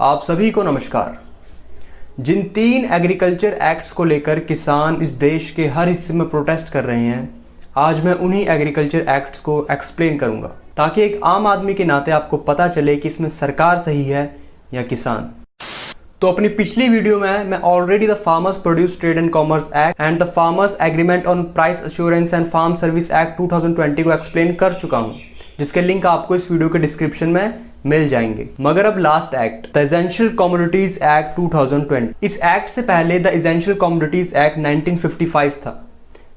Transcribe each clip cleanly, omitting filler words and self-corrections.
आप सभी को नमस्कार। जिन 3 एग्रीकल्चर एक्ट्स को लेकर किसान इस देश के हर हिस्से में प्रोटेस्ट कर रहे हैं, आज मैं उन्हीं एग्रीकल्चर एक्ट्स को एक्सप्लेन करूंगा ताकि एक आम आदमी के नाते आपको पता चले कि इसमें सरकार सही है या किसान। तो अपनी पिछली वीडियो में मैं already the farmers produce trade and commerce act and the farmers agreement on price assurance and farm service act 2020 को एक्सप्लेन कर चुका हूं, जिसके लिंक आपको इस वीडियो के डिस्क्रिप्शन में मिल जाएंगे। मगर अब last act the essential commodities act 2020, इस एक्ट से पहले द एसेंशियल कमोडिटीज एक्ट 1955 था,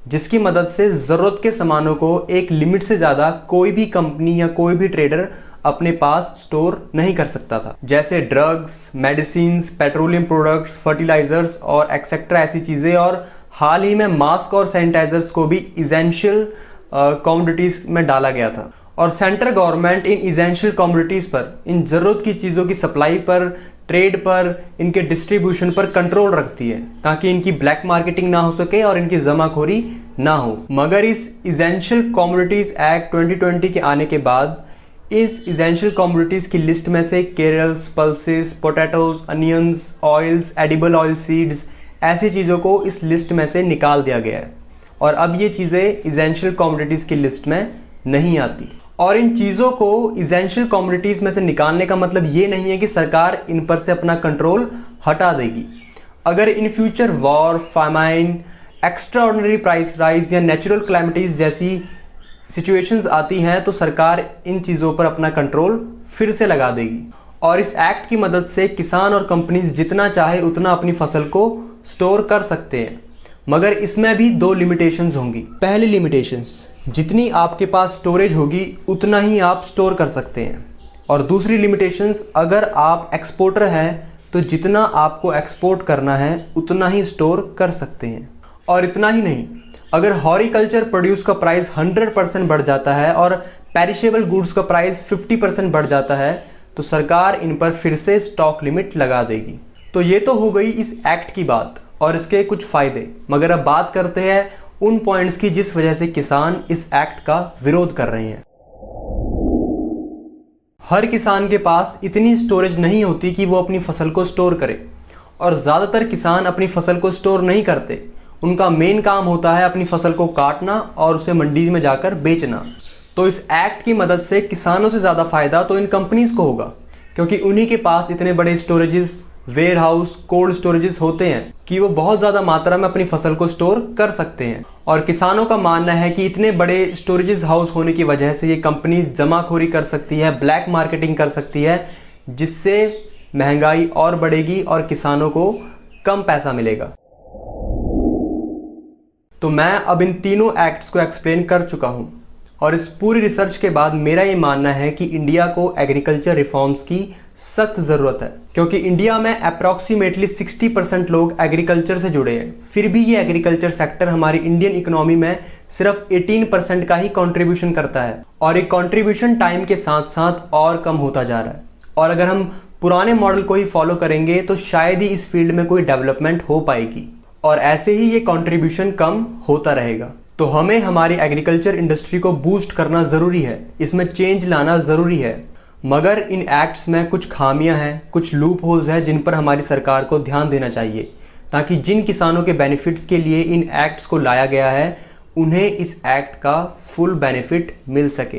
जिसकी मदद से जरूरत के सामानों को एक लिमिट से ज्यादा कोई भी कंपनी या कोई भी ट्रेडर अपने पास स्टोर नहीं कर सकता था। जैसे drugs, medicines, petroleum products, fertilisers और एक्सेट्रा ऐसी चीजें। और हाल ही में मास्क और सैनिटाइजर्स को भी एसेंशियल कमोडिटीज में डाला गया था। और central government in essential commodities पर, इन जरूरत की चीज़ों की सप्लाई पर, ट्रेड पर, इनके डिस्ट्रीब्यूशन पर कंट्रोल रखती है ताकि इनकी ब्लैक मार्केटिंग ना हो सके और इनकी जमाखोरी ना हो। मगर इस एसेंशियल कमोडिटीज एक्ट 2020 के आने के बाद इस एसेंशियल कमोडिटीज की लिस्ट में से cereals, pulses, potatoes, onions, oils, edible oil seeds, ऐसी चीज़ों को इस लिस्ट में से निकाल दिया गया है और अब ये चीज़ें एसेंशियल कमोडिटीज की लिस्ट में नहीं आती। और इन चीज़ों को एसेंशियल कमोडिटीज में से निकालने का मतलब ये नहीं है कि सरकार इन पर से अपना कंट्रोल हटा देगी। अगर in future war, famine, extraordinary price rise या नेचुरल क्लैमिटीज जैसी सिचुएशंस आती हैं तो सरकार इन चीज़ों पर अपना कंट्रोल फिर से लगा देगी। और इस एक्ट की मदद से किसान और कंपनीज जितना चाहे उतना अपनी फसल को स्टोर कर सकते हैं, मगर इसमें भी 2 लिमिटेशंस होंगी। पहली लिमिटेशंस, जितनी आपके पास स्टोरेज होगी उतना ही आप स्टोर कर सकते हैं। और दूसरी लिमिटेशंस, अगर आप एक्सपोर्टर हैं तो जितना आपको एक्सपोर्ट करना है उतना ही स्टोर कर सकते हैं। और इतना ही नहीं, अगर हॉर्टिकल्चर प्रोड्यूस का प्राइस 100% बढ़ जाता है और पेरिशेबल गुड्स का प्राइस 50% बढ़ जाता है तो सरकार इन पर फिर से स्टॉक लिमिट लगा देगी। तो ये तो हो गई इस एक्ट की बात और इसके कुछ फायदे। मगर अब बात करते हैं उन पॉइंट्स की जिस वजह से किसान इस एक्ट का विरोध कर रहे हैं। हर किसान के पास इतनी स्टोरेज नहीं होती कि वो अपनी फसल को स्टोर करे और ज़्यादातर किसान अपनी फसल को स्टोर नहीं करते। उनका मेन काम होता है अपनी फसल को काटना और उसे मंडी में जाकर बेचना। तो इस एक्ट की मदद से किसानों से ज़्यादा फायदा तो इन कंपनीज को होगा, क्योंकि उन्हीं के पास इतने बड़े storages, warehouse, cold storages होते हैं कि वो बहुत ज़्यादा मात्रा में अपनी फसल को स्टोर कर सकते हैं। और किसानों का मानना है कि इतने बड़े स्टोरेजेस हाउस होने की वजह से ये कंपनीज जमाखोरी कर सकती है, ब्लैक मार्केटिंग कर सकती है, जिससे महंगाई और बढ़ेगी और किसानों को कम पैसा मिलेगा। तो मैं अब इन तीनों एक्ट्स को एक्सप्लेन कर चुका हूँ और इस पूरी रिसर्च के बाद मेरा ये मानना है कि इंडिया को एग्रीकल्चर रिफॉर्म्स की सख्त ज़रूरत है, क्योंकि इंडिया में अप्रॉक्सीमेटली 60% लोग एग्रीकल्चर से जुड़े हैं। फिर भी ये एग्रीकल्चर सेक्टर हमारी इंडियन इकोनॉमी में सिर्फ 18% का ही कंट्रीब्यूशन करता है और एक कंट्रीब्यूशन टाइम के साथ साथ और कम होता जा रहा है। और अगर हम पुराने मॉडल को ही फॉलो करेंगे तो शायद ही इस फील्ड में कोई डेवलपमेंट हो पाएगी और ऐसे ही ये कंट्रीब्यूशन कम होता रहेगा। तो हमें हमारी एग्रीकल्चर इंडस्ट्री को बूस्ट करना ज़रूरी है, इसमें चेंज लाना ज़रूरी है। मगर इन एक्ट्स में कुछ खामियां हैं, कुछ लूप होल्स हैं जिन पर हमारी सरकार को ध्यान देना चाहिए, ताकि जिन किसानों के बेनिफिट्स के लिए इन एक्ट्स को लाया गया है उन्हें इस एक्ट का फुल बेनिफिट मिल सके।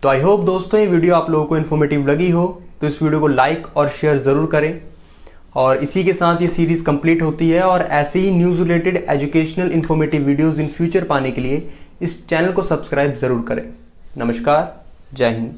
तो आई होप दोस्तों ये वीडियो आप लोगों को इन्फॉर्मेटिव लगी हो, तो इस वीडियो को लाइक और शेयर ज़रूर करें। और इसी के साथ ये सीरीज़ कंप्लीट होती है और ऐसे ही news related educational informative videos in future पाने के लिए इस चैनल को सब्सक्राइब ज़रूर करें। नमस्कार, जय हिंद।